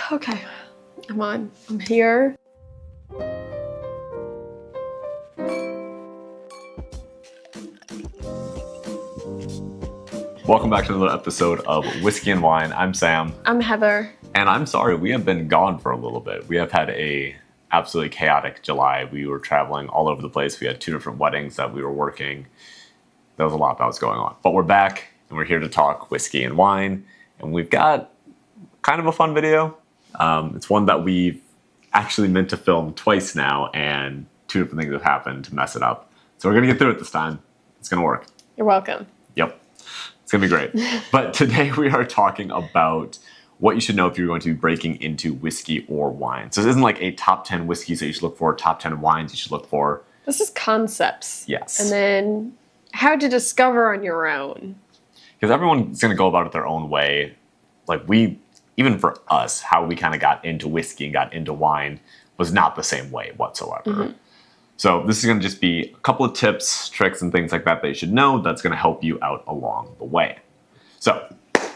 Okay, I'm on. I'm here. Welcome back to another episode of Whiskey and Wine. I'm Sam. I'm Heather. And I'm sorry, we have been gone for a little bit. We have had a absolutely chaotic July. We were traveling all over the place. We had 2 different weddings that we were working. There was a lot that was going on. But we're back, and we're here to talk whiskey and wine. And we've got kind of a fun video. It's one that we've actually meant to film twice now, and 2 different things have happened to mess it up. So we're going to get through it this time. It's going to work. You're welcome. Yep. It's going to be great. But today we are talking about what you should know if you're going to be breaking into whiskey or wine. So this isn't like a top 10 whiskeys that you should look for, top 10 wines you should look for. This is concepts. Yes. And then how to discover on your own. Because everyone's going to go about it their own way. Like even for us, how we kind of got into whiskey and got into wine was not the same way whatsoever. Mm-hmm. So this is going to just be a couple of tips, tricks, and things like that you should know that's going to help you out along the way. So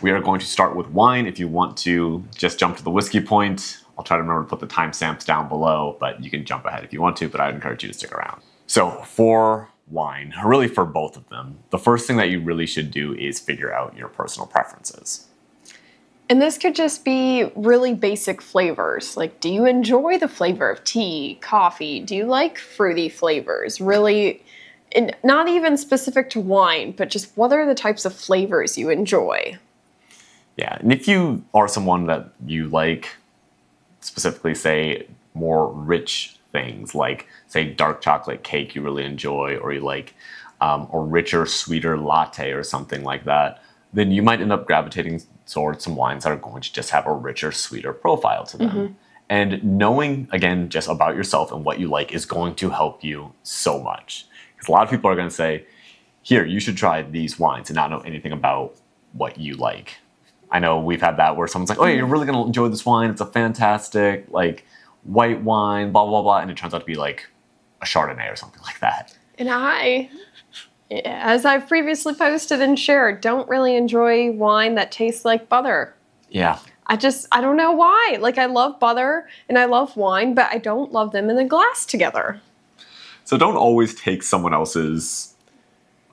we are going to start with wine. If you want to just jump to the whiskey point, I'll try to remember to put the timestamps down below, but you can jump ahead if you want to, but I would encourage you to stick around. So for wine, really for both of them, the first thing that you really should do is figure out your personal preferences. And this could just be really basic flavors. Like, do you enjoy the flavor of tea, coffee? Do you like fruity flavors? Really, and not even specific to wine, but just what are the types of flavors you enjoy? Yeah, and if you are someone that you like, specifically say more rich things, like say dark chocolate cake you really enjoy, or you like a richer, sweeter latte or something like that, then you might end up gravitating towards some wines that are going to just have a richer, sweeter profile to them. Mm-hmm. And knowing, again, just about yourself and what you like is going to help you so much. Because a lot of people are going to say, here, you should try these wines and not know anything about what you like. I know we've had that where someone's like, oh yeah, you're really going to enjoy this wine. It's a fantastic, like, white wine, blah, blah, blah. And it turns out to be like a Chardonnay or something like that. And as I've previously posted and shared, don't really enjoy wine that tastes like butter. Yeah. I don't know why. Like, I love butter and I love wine, but I don't love them in a glass together. So don't always take someone else's,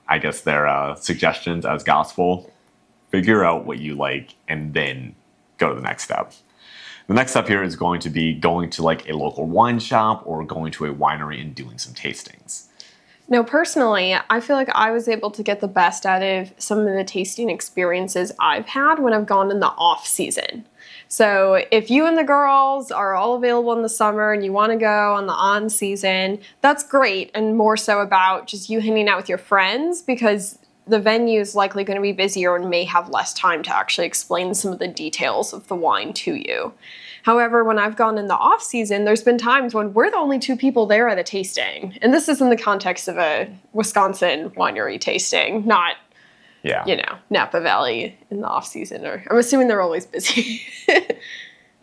I guess, their suggestions as gospel. Figure out what you like and then go to the next step. The next step here is going to be going to like a local wine shop or going to a winery and doing some tastings. No, personally, I feel like I was able to get the best out of some of the tasting experiences I've had when I've gone in the off season. So if you and the girls are all available in the summer and you want to go on the on season, that's great, and more so about just you hanging out with your friends, because the venue is likely going to be busier and may have less time to actually explain some of the details of the wine to you. However, when I've gone in the off season, there's been times when we're the only 2 people there at a tasting. And this is in the context of a Wisconsin winery tasting, not, Napa Valley in the off season. Or I'm assuming they're always busy.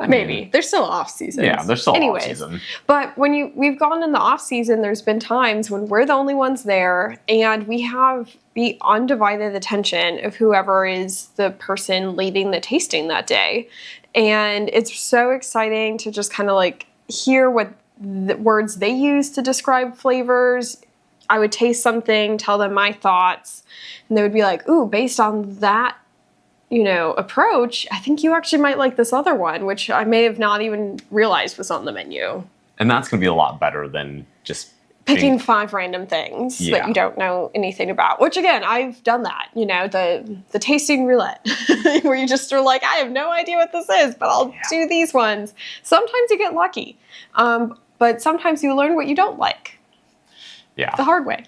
Maybe. They're still off season. Yeah, they're still off season. But when we've gone in the off season, there's been times when we're the only ones there and we have the undivided attention of whoever is the person leading the tasting that day. And it's so exciting to just kind of like hear what the words they use to describe flavors. I would taste something, tell them my thoughts, and they would be like, ooh, based on that, approach, I think you actually might like this other one, which I may have not even realized was on the menu. And that's going to be a lot better than just picking 5 random things that you don't know anything about. Which, again, I've done that. The tasting roulette, where you just are like, I have no idea what this is, but I'll do these ones. Sometimes you get lucky, but sometimes you learn what you don't like. Yeah. The hard way.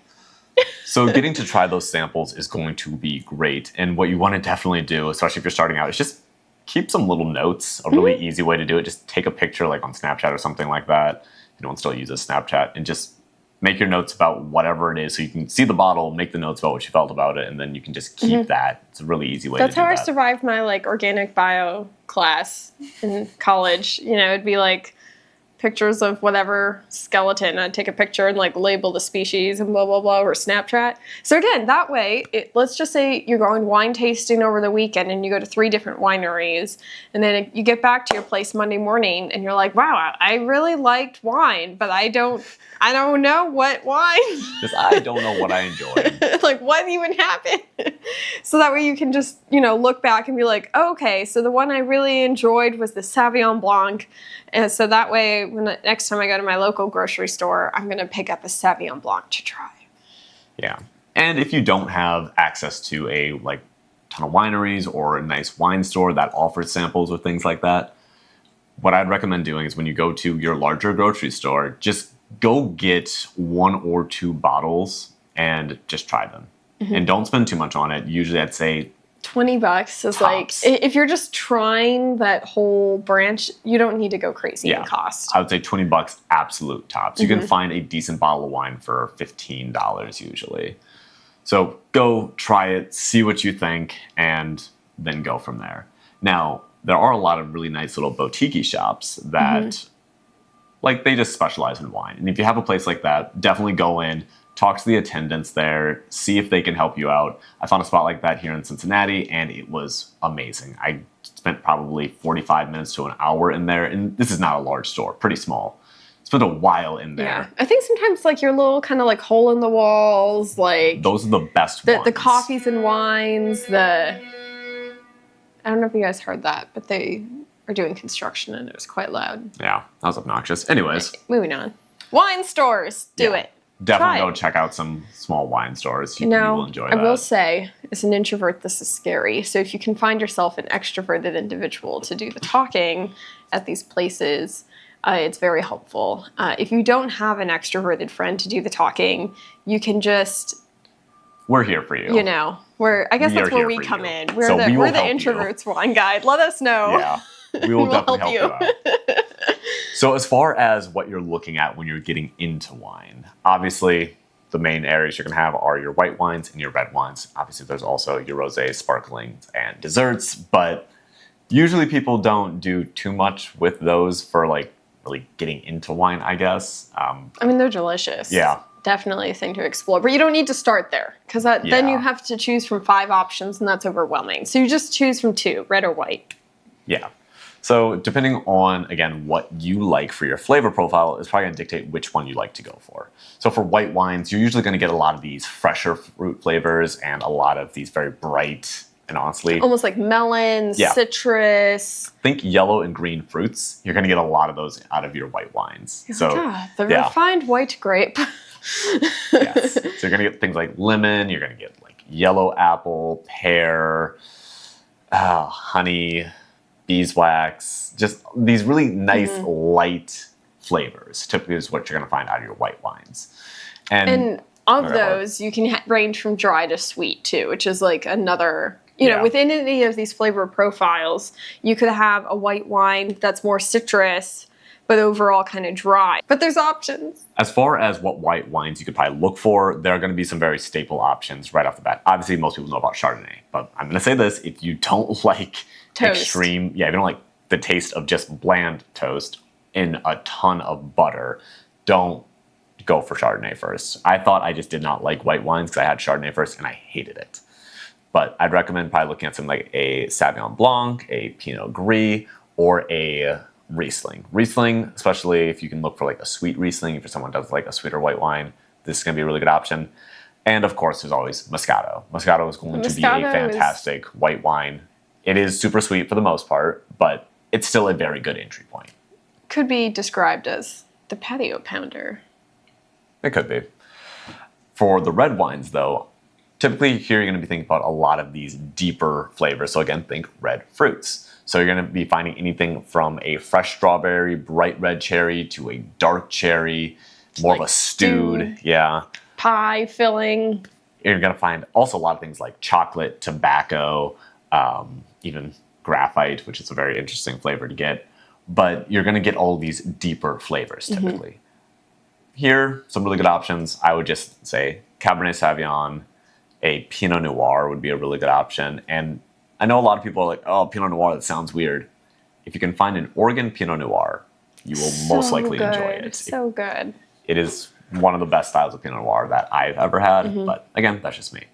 So getting to try those samples is going to be great. And what you want to definitely do, especially if you're starting out, is just keep some little notes. A really easy way to do it, just take a picture like on Snapchat or something like that. Anyone still uses Snapchat, and just make your notes about whatever it is. So you can see the bottle, make the notes about what you felt about it, and then you can just keep that. It's a really easy way to do that. That's how I survived my organic bio class in college. It'd be like, pictures of whatever skeleton. I'd take a picture and like label the species and blah, blah, blah, or Snapchat. So again, that way, let's just say you're going wine tasting over the weekend and you go to 3 different wineries, and then you get back to your place Monday morning and you're like, wow, I really liked wine, but I don't know what wine. Just, I don't know what I enjoyed. Like, what even happened? So that way you can just, look back and be like, oh, okay, so the one I really enjoyed was the Sauvignon Blanc. And so that way, next time I go to my local grocery store, I'm going to pick up a Sauvignon Blanc to try. Yeah. And if you don't have access to a ton of wineries or a nice wine store that offers samples or things like that, what I'd recommend doing is when you go to your larger grocery store, just go get 1 or 2 bottles and just try them. Mm-hmm. And don't spend too much on it. Usually I'd say $20 is tops. Like, if you're just trying that whole branch, you don't need to go crazy in cost. I would say $20 absolute tops. You can find a decent bottle of wine for $15 usually. So go try it, see what you think, and then go from there. Now, there are a lot of really nice little boutique shops that they just specialize in wine. And if you have a place like that, definitely go in, talk to the attendants there, see if they can help you out. I found a spot like that here in Cincinnati, and it was amazing. I spent probably 45 minutes to an hour in there, and this is not a large store, pretty small. Spent a while in there. Yeah, I think sometimes your little kind of hole in the walls, those are the best ones. The coffees and wines, I don't know if you guys heard that, but they are doing construction and it was quite loud. Yeah, that was obnoxious. Anyways. Right, moving on. Wine stores, do it. Definitely go check out some small wine stores. You will enjoy that. I will say, as an introvert, this is scary. So if you can find yourself an extroverted individual to do the talking at these places, it's very helpful. If you don't have an extroverted friend to do the talking, you can just... We're here for you. I guess that's where we come in. We're the introverts wine guide. Let us know. Yeah, we will definitely help you out. So as far as what you're looking at when you're getting into wine, obviously the main areas you're going to have are your white wines and your red wines. Obviously there's also your rosés, sparklings, and desserts, but usually people don't do too much with those for really getting into wine, I guess. They're delicious. Yeah. Definitely a thing to explore, but you don't need to start there because then you have to choose from 5 options and that's overwhelming. So you just choose from 2, red or white. Yeah. So depending on, again, what you like for your flavor profile is probably going to dictate which one you like to go for. So for white wines, you're usually going to get a lot of these fresher fruit flavors and a lot of these very bright and honestly... almost like melon, citrus. Think yellow and green fruits. You're going to get a lot of those out of your white wines. The refined white grape. Yes. So you're going to get things like lemon. You're going to get yellow apple, pear, honey, beeswax, just these really nice light flavors typically is what you're going to find out of your white wines. And of those, you can range from dry to sweet too, which is another, within any of these flavor profiles, you could have a white wine that's more citrus, but overall kind of dry. But there's options. As far as what white wines you could probably look for, there are going to be some very staple options right off the bat. Obviously, most people know about Chardonnay, but I'm going to say this, if you don't like if you don't like the taste of just bland toast in a ton of butter, don't go for Chardonnay first. I thought I just did not like white wines because I had Chardonnay first and I hated it. But I'd recommend probably looking at something like a Sauvignon Blanc, a Pinot Gris, or a Riesling. Riesling, especially if you can look for a sweet Riesling, if someone does like a sweeter white wine, this is going to be a really good option. And of course, there's always Moscato. Moscato is going to be a fantastic white wine. It is super sweet for the most part, but it's still a very good entry point. Could be described as the patio pounder. It could be. For the red wines, though, typically here you're going to be thinking about a lot of these deeper flavors. So again, think red fruits. So you're going to be finding anything from a fresh strawberry, bright red cherry, to a dark cherry, more of a stewed, pie filling. You're going to find also a lot of things like chocolate, tobacco, even graphite, which is a very interesting flavor to get. But you're going to get all these deeper flavors typically. Here, some really good options. I would just say Cabernet Sauvignon, a Pinot Noir would be a really good option. And I know a lot of people are like, oh, Pinot Noir, that sounds weird. If you can find an Oregon Pinot Noir you will most likely enjoy it. So good. It is one of the best styles of Pinot Noir that I've ever had, Mm-hmm. but again, that's just me.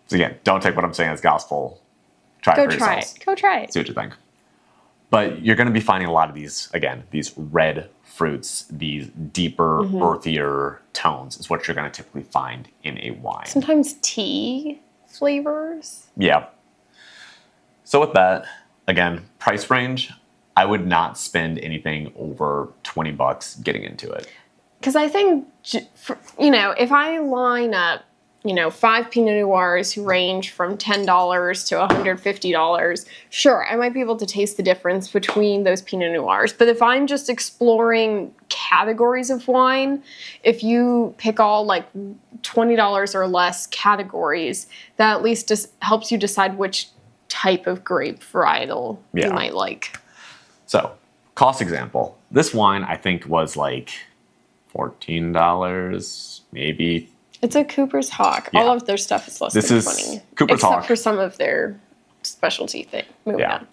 So again, don't take what I'm saying as gospel. Try it for yourselves. Go try it. See what you think. But you're going to be finding a lot of these, again, these red fruits, these deeper, Mm-hmm. earthier tones is what you're going to typically find in a wine. Sometimes tea flavors. Yeah. So with that, again, price range, I would not spend anything over $20 getting into it. Because I think, if I line up, 5 Pinot Noirs who range from $10 to $150, sure, I might be able to taste the difference between those Pinot Noirs. But if I'm just exploring categories of wine, if you pick all like $20 or less categories, that at least just helps you decide which type of grape varietal you might like. So, cost example. This wine, I think, was like $14, maybe. It's a Cooper's Hawk. Yeah. All of their stuff is less This than is 20. Cooper's Hawk. Except for some of their specialty thing. Moving on.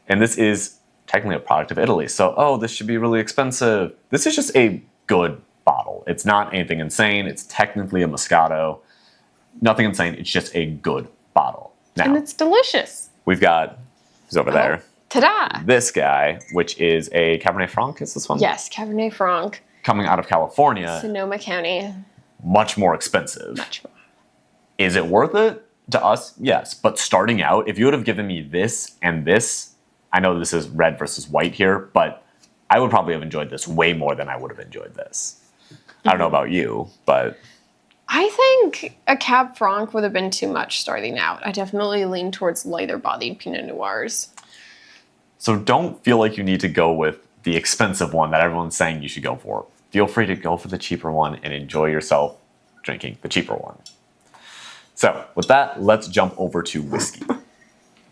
And this is technically a product of Italy. So, this should be really expensive. This is just a good bottle. It's not anything insane. It's technically a Moscato. Nothing insane. It's just a good bottle. Now, And it's delicious. we've got, who's over there? Ta-da! This guy, which is a Cabernet Franc, is this one? Yes, Cabernet Franc, Coming out of California, Sonoma County. much more expensive. Much more. Is it worth it to us? Yes. But starting out, if you would have given me this and this, I know this is red versus white here, but I would probably have enjoyed this way more than I would have enjoyed this. I don't know about you, but I think a Cab Franc would have been too much starting out. I definitely lean towards lighter-bodied Pinot Noirs. so don't feel like you need to go with the expensive one that everyone's saying you should go for. Feel free to go for the cheaper one and enjoy yourself drinking the cheaper one. So with that, let's jump over to whiskey.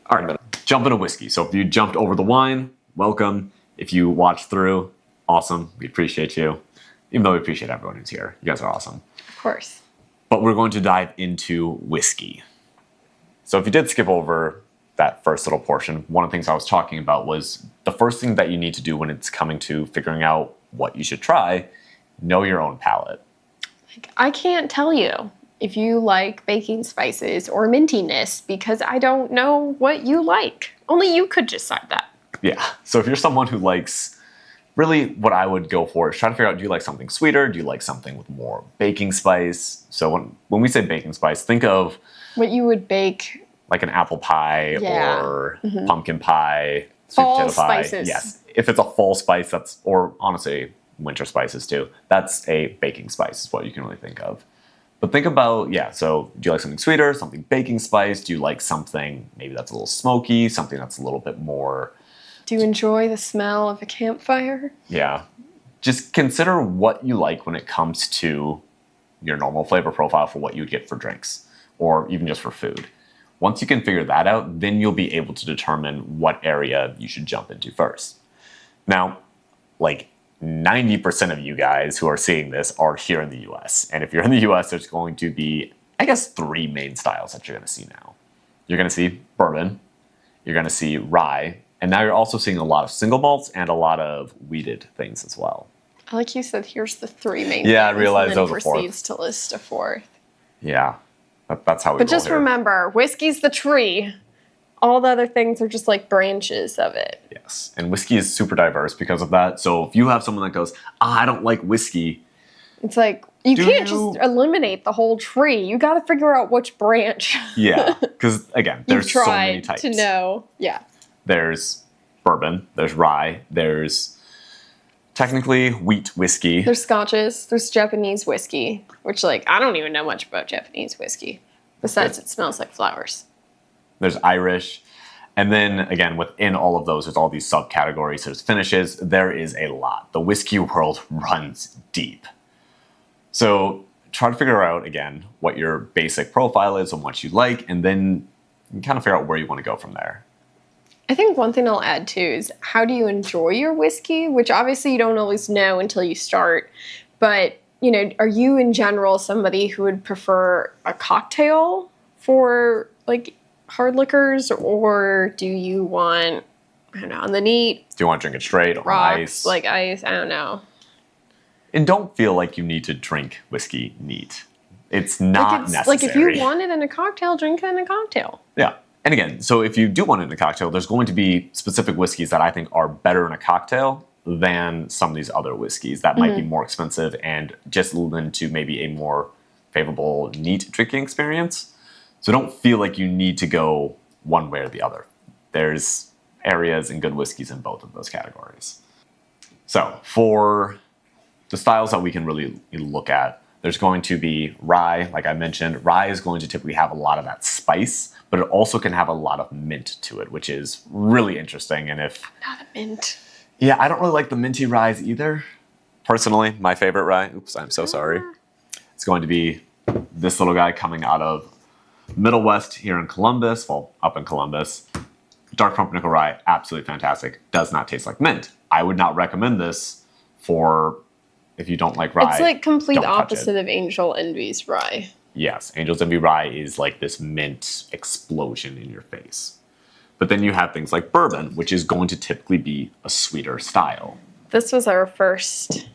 All right, jump into whiskey. So if you jumped over the wine, welcome. If you watched through, awesome. We appreciate you. Even though we appreciate everyone who's here. You guys are awesome. Of course. But we're going to dive into whiskey. So if you did skip over that first little portion, one of the things I was talking about was the first thing that you need to do when it's coming to figuring out what you should try, know your own palate. I can't tell you if you like baking spices or mintiness because I don't know what you like. Only you could decide that. Yeah. So if you're someone who likes, really what I would go for is try to figure out, do you like something sweeter? Do you like something with more baking spice? So when we say baking spice, think of What you would bake. like an apple pie or pumpkin pie, sweet Fall potato pie. spices. Yes. If it's a fall spice, that's, or honestly, winter spices too, that's a baking spice is what you can really think of. But think about, so do you like something sweeter, something baking spice? Do you like something maybe that's a little smoky, something that's a little bit more... Do you enjoy the smell of a campfire? Yeah. Just consider what you like when it comes to your normal flavor profile for what you would get for drinks or even just for food. Once you can figure that out, then you'll be able to determine what area you should jump into first. Now, like 90% of you guys who are seeing this are here in the US. And if you're in the US, there's going to be, I guess, 3 main styles that you're going to see now. You're going to see bourbon, you're going to see rye, and now you're also seeing a lot of single malts and a lot of wheated things as well. Like you said, here's the 3 main Yeah, I things, realized and then those were 4th. proceeds to list a 4th. Yeah, that's how we But roll just here. remember, whiskey's the tree. All the other things are just like branches of it. Yes, and whiskey is super diverse because of that. So if you have someone that goes, I don't like whiskey, It's like, you can't just eliminate the whole tree. You got to figure out which branch yeah, because again, you've there's so many tried types. to know. Yeah. There's bourbon, there's rye, there's technically wheat whiskey. There's scotches. There's Japanese whiskey, which, like, I don't even know much about Japanese whiskey. Besides, it smells like flowers. There's Irish. And then again, within all of those, there's all these subcategories. There's finishes. There is a lot. The whiskey world runs deep. So try to figure out, again, what your basic profile is and what you like, and then you kind of figure out where you want to go from there. I think one thing I'll add too is how do you enjoy your whiskey, which obviously you don't always know until you start. But, are you in general somebody who would prefer a cocktail for like hard liquors, or do you want I don't know, on the neat, Do you want to drink it straight or on rocks, ice? like ice, I don't know. And don't feel like you need to drink whiskey neat. It's not necessary. Like if you want it in a cocktail, drink it in a cocktail. Yeah. And again, so if you do want it in a cocktail, there's going to be specific whiskeys that I think are better in a cocktail than some of these other whiskeys that might be more expensive and just lend to maybe a more favorable neat drinking experience. So don't feel like you need to go one way or the other. There's areas and good whiskeys in both of those categories. So for the styles that we can really look at, there's going to be rye. Like I mentioned, rye is going to typically have a lot of that spice, but it also can have a lot of mint to it, which is really interesting. And if Not a mint. yeah, I don't really like the minty ryes either. Personally, my favorite rye, oops, I'm so sorry. It's going to be this little guy coming out of Middle West here in Columbus, well, up in Columbus. Dark pumpernickel rye, absolutely fantastic. Does not taste like mint. I would not recommend this for if you don't like rye. It's like complete don't touch opposite of Angel Envy's rye. Yes, Angel's Envy rye is like this mint explosion in your face. But then you have things like bourbon, which is going to typically be a sweeter style. This was our first.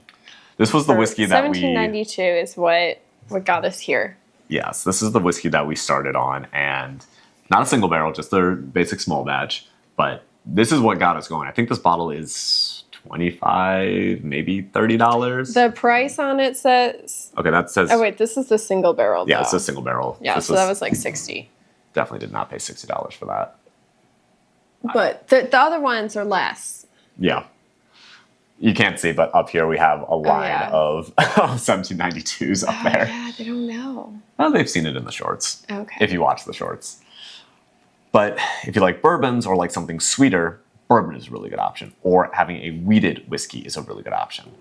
This was the whiskey that 1792 is what got us here. Yes, this is the whiskey that we started on, and not a single barrel, just their basic small batch. But this is what got us going. I think this bottle is $25, maybe $30. The price on it says. Okay, that says. Oh wait, this is the single barrel. Yeah, though. it's a single barrel. Yeah, so that was like 60. Definitely did not pay $60 for that. But the other ones are less. Yeah. You can't see, but up here we have a line of 1792s up there. Yeah, they don't know. Well, they've seen it in the shorts. Okay. If you watch the shorts. But if you like bourbons or like something sweeter, bourbon is a really good option. Or having a wheated whiskey is a really good option.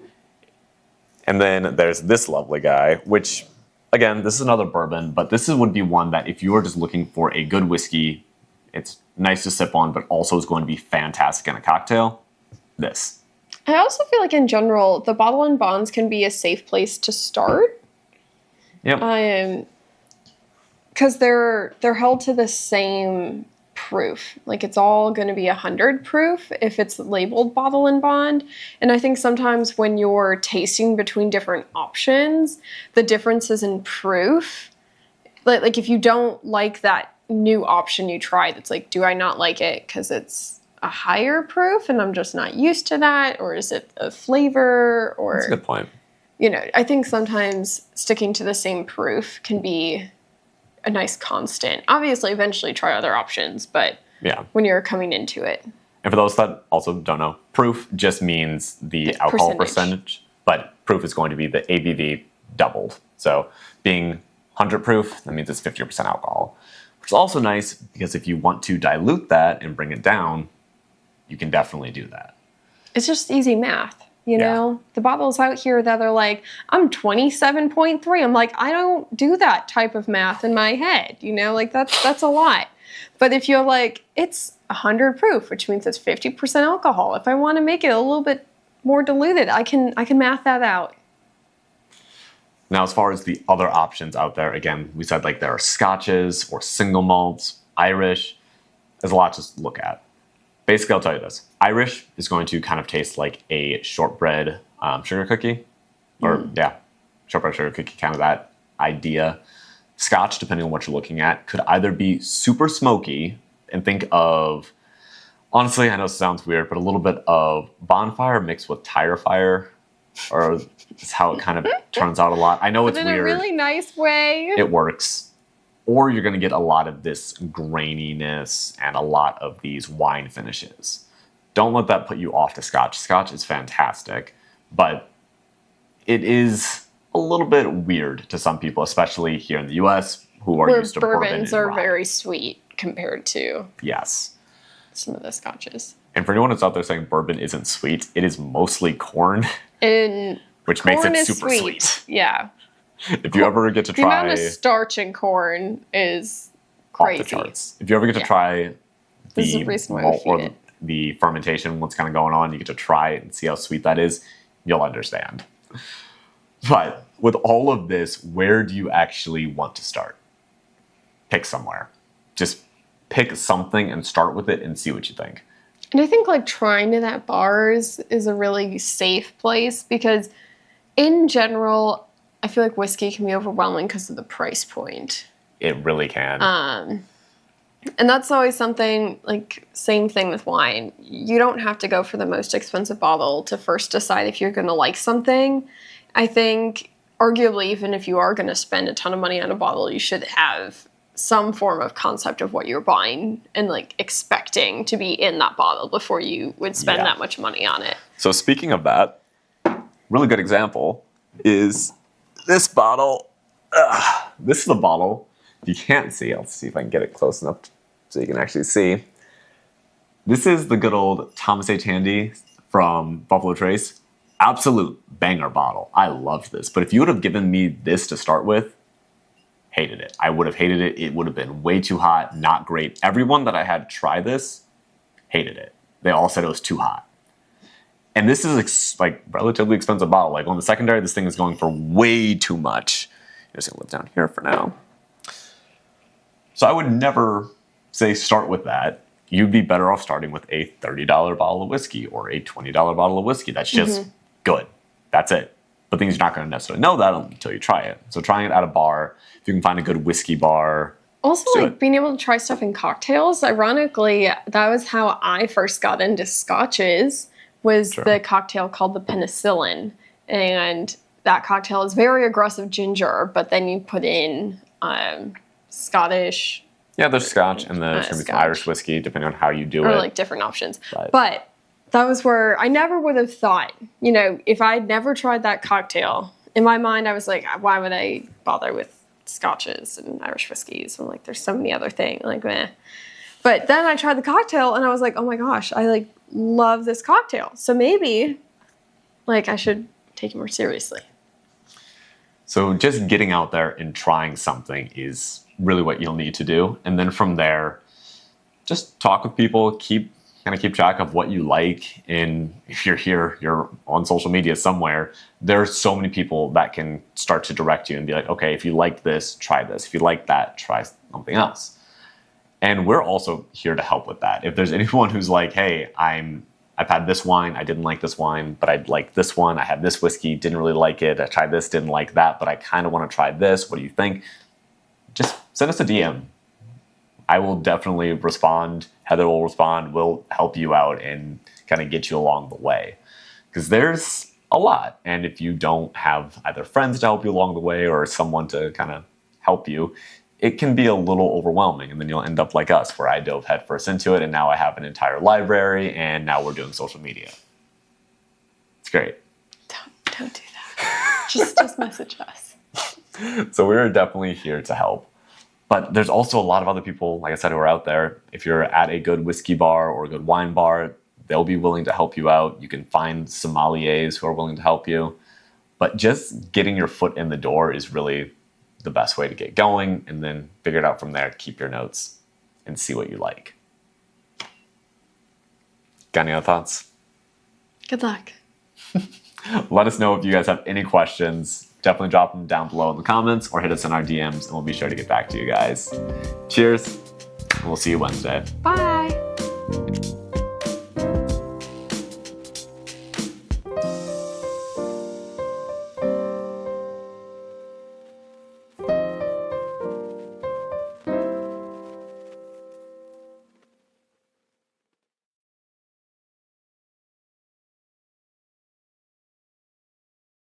And then there's this lovely guy, which, again, this is another bourbon, but this would be one that if you are just looking for a good whiskey, it's nice to sip on, but also is going to be fantastic in a cocktail, this. I also feel like in general, the bottle and bonds can be a safe place to start. Yep. Because they're held to the same proof. Like it's all going to be 100 proof if it's labeled bottle and bond. And I think sometimes when you're tasting between different options, the differences in proof, like if you don't like that new option you tried, it's like, do I not like it because it's a higher proof and I'm just not used to that? Or is it a flavor? Or That's a good point. You know, I think sometimes sticking to the same proof can be a nice constant. Obviously, eventually try other options, but Yeah. when you're coming into it. And for those that also don't know, proof just means the alcohol percentage, but proof is going to be the ABV doubled. So being 100 proof, that means it's 50% alcohol, which is also nice because if you want to dilute that and bring it down, you can definitely do that. It's just easy math, you know? The bottles out here that are like, I'm 27.3. I'm like, I don't do that type of math in my head, you know? Like that's a lot. But if you're like, it's 100 proof, which means it's 50% alcohol. If I want to make it a little bit more diluted, I can math that out. Now, as far as the other options out there, again, we said like there are scotches or single malts, Irish. There's a lot to look at. Basically, I'll tell you this. Irish is going to kind of taste like a shortbread sugar cookie. Or, shortbread sugar cookie, kind of that idea. Scotch, depending on what you're looking at, could either be super smoky and think of, honestly, I know it sounds weird, but a little bit of bonfire mixed with tire fire. Or it's how it kind of turns out a lot. I know it's weird. In a really nice way. It works. Or you're going to get a lot of this graininess and a lot of these wine finishes. Don't let that put you off to Scotch. Scotch is fantastic, but it is a little bit weird to some people, especially here in the U.S., who are used to bourbon bourbons and are rye. very sweet compared to some of the scotches. And for anyone that's out there saying bourbon isn't sweet, it is mostly corn, which Corn makes it is super sweet. Yeah. If you ever get to The try amount of starch in corn is off crazy. the charts. If you ever get to try There's a the reason why we malt or feed it. the fermentation, what's kind of going on, you get to try it and see how sweet that is, you'll understand. But with all of this, where do you actually want to start? Pick somewhere. Just pick something and start with it and see what you think. And I think like trying it at bars is a really safe place because in general, I feel like whiskey can be overwhelming because of the price point. It really can. And that's always something, like, same thing with wine. You don't have to go for the most expensive bottle to first decide if you're going to like something. I think, arguably, even if you are going to spend a ton of money on a bottle, you should have some form of concept of what you're buying and, like, expecting to be in that bottle before you would spend that much money on it. So speaking of that, really good example is this bottle. This is a bottle. If you can't see, I'll see if I can get it close enough so you can actually see. This is the good old Thomas H. Handy from Buffalo Trace. Absolute banger bottle. I loved this. But if you would have given me this to start with, hated it. I would have hated it. It would have been way too hot, not great. Everyone that I had try this hated it. They all said it was too hot. And this is like relatively expensive bottle. Like on the secondary, this thing is going for way too much. I'm just gonna live down here for now. So I would never say start with that. You'd be better off starting with a $30 bottle of whiskey or a $20 bottle of whiskey. That's just good. That's it. But things you're not going to necessarily know that until you try it. So trying it at a bar, if you can find a good whiskey bar. Also, like being able to try stuff in cocktails. Ironically, that was how I first got into scotches, was the cocktail called the penicillin. And that cocktail is very aggressive ginger, but then you put in Scottish. Yeah, there's Scotch and there's going to be some Irish whiskey, depending on how you do it. Or like different options. But that was where I never would have thought, you know, if I'd never tried that cocktail, in my mind I was like, why would I bother with Scotches and Irish whiskeys? I'm like, there's so many other things, like, meh. But then I tried the cocktail and I was like, oh my gosh, I like love this cocktail. So maybe like I should take it more seriously. So just getting out there and trying something is really what you'll need to do. And then from there, just talk with people, keep track of what you like. And if you're here, you're on social media somewhere, there's so many people that can start to direct you and be like, okay, if you like this, try this. If you like that, try something else. And we're also here to help with that. If there's anyone who's like, hey, I've had this wine, I didn't like this wine, but I like this one. I had this whiskey, didn't really like it. I tried this, didn't like that, but I kind of want to try this. What do you think? Just send us a DM. I will definitely respond. Heather will respond. We'll help you out and kind of get you along the way. Because there's a lot. And if you don't have either friends to help you along the way or someone to kind of help you, it can be a little overwhelming. And then you'll end up like us, where I dove headfirst into it and now I have an entire library and now we're doing social media. It's great. Don't do that. just message us. So we're definitely here to help. But there's also a lot of other people, like I said, who are out there. If you're at a good whiskey bar or a good wine bar, they'll be willing to help you out. You can find sommeliers who are willing to help you. But just getting your foot in the door is really the best way to get going, and then figure it out from there. Keep your notes and see what you like. Got any other thoughts? Good luck. Let us know if you guys have any questions. Definitely drop them down below in the comments or hit us in our DMs and we'll be sure to get back to you guys. Cheers. We'll see you Wednesday. Bye.